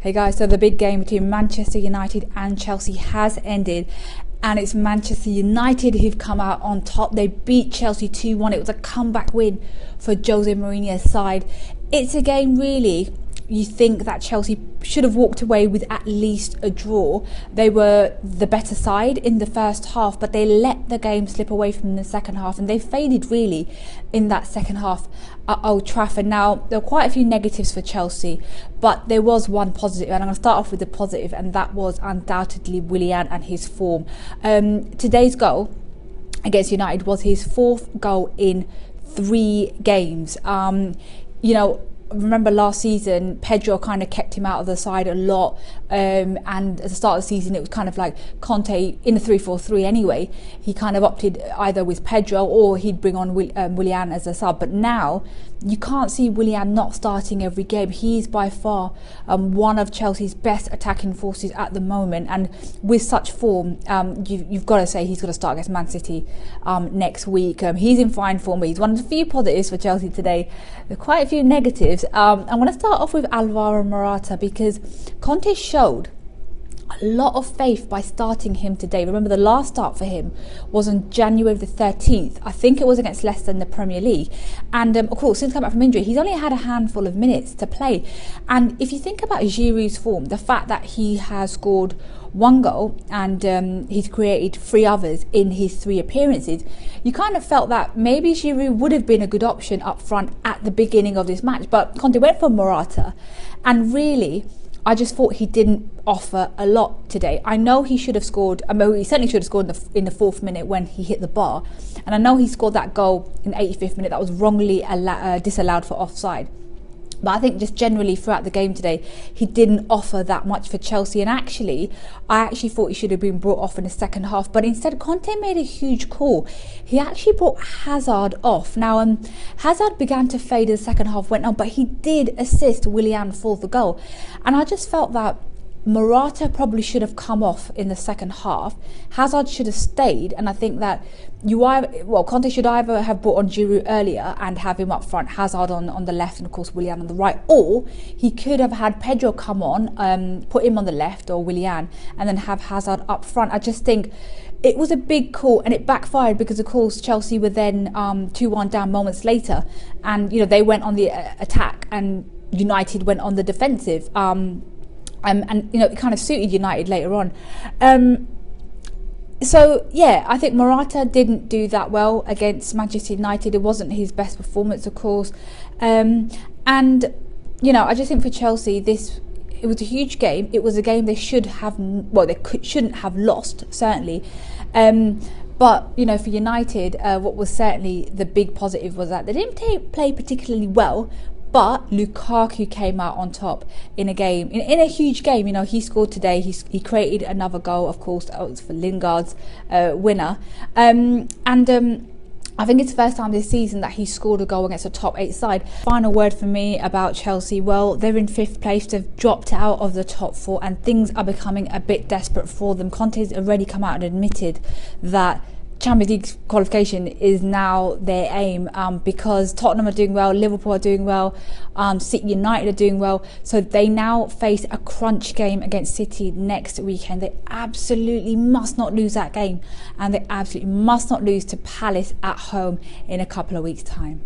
Hey guys, so the big game between Manchester United and Chelsea has ended, and it's Manchester United who've come out on top. They beat Chelsea 2-1. It was a comeback win for Jose Mourinho's side. It's a game really you think that Chelsea should have walked away with at least a draw. They were the better side in the first half, but they let the game slip away from the second half, and they faded really in that second half at Old Trafford. Now, there were quite a few negatives for Chelsea, but there was one positive, and I'm going to start off with the positive, and that was undoubtedly Willian and his form. Today's goal against United was his fourth goal in 3 games. Remember last season, Pedro kind of kept him out of the side a lot, and at the start of the season it was kind of like Conte in a 3-4-3 anyway. He kind of opted either with Pedro or he'd bring on Willian as a sub, but now you can't see Willian not starting every game. He's by far one of Chelsea's best attacking forces at the moment, and with such form, you've got to say he's got to start against Man City next week. He's in fine form, but he's one of the few positives for Chelsea today. There are quite a few negatives. I'm going to start off with Alvaro Morata, because Conte showed a lot of faith by starting him today. Remember, the last start for him was on January the 13th. I think it was against Leicester in the Premier League. And of course, since coming back from injury, he's only had a handful of minutes to play. And if you think about Giroud's form, the fact that he has scored 1 goal and he's created 3 others in his 3 appearances, you kind of felt that maybe Giroud would have been a good option up front at the beginning of this match. But Conte went for Morata, and really, I just thought he didn't offer a lot today. I know he should have scored. I mean, he certainly should have scored in the 4th minute when he hit the bar, and I know he scored that goal in the 85th minute that was wrongly disallowed for offside. But I think just generally throughout the game today, he didn't offer that much for Chelsea. And I actually thought he should have been brought off in the second half. But instead, Conte made a huge call. He actually brought Hazard off. Now, Hazard began to fade as the second half went on, but he did assist Willian for the goal. And I just felt that Morata probably should have come off in the second half. Hazard should have stayed, and I think that Conte should either have brought on Giroud earlier and have him up front, Hazard on the left, and of course Willian on the right, or he could have had Pedro come on, put him on the left, or Willian, and then have Hazard up front. I just think it was a big call, and it backfired because of course Chelsea were then 2-1 down moments later, and they went on the attack and United went on the defensive. It kind of suited United later on. I think Morata didn't do that well against Manchester United. It wasn't his best performance, of course. I just think for Chelsea, it was a huge game. It was a game they shouldn't have lost, certainly. But, for United, what was certainly the big positive was that they didn't play particularly well, but Lukaku came out on top in a game, in a huge game. He scored today. He created another goal, of course. That was for Lingard's winner. I think it's the first time this season that he scored a goal against a top 8 side. Final word for me about Chelsea. Well, they're in 5th place. They've dropped out of the top 4, and things are becoming a bit desperate for them. Conte's already come out and admitted that Champions League qualification is now their aim, because Tottenham are doing well, Liverpool are doing well, City, United are doing well, so they now face a crunch game against City next weekend. They absolutely must not lose that game, and they absolutely must not lose to Palace at home in a couple of weeks' time.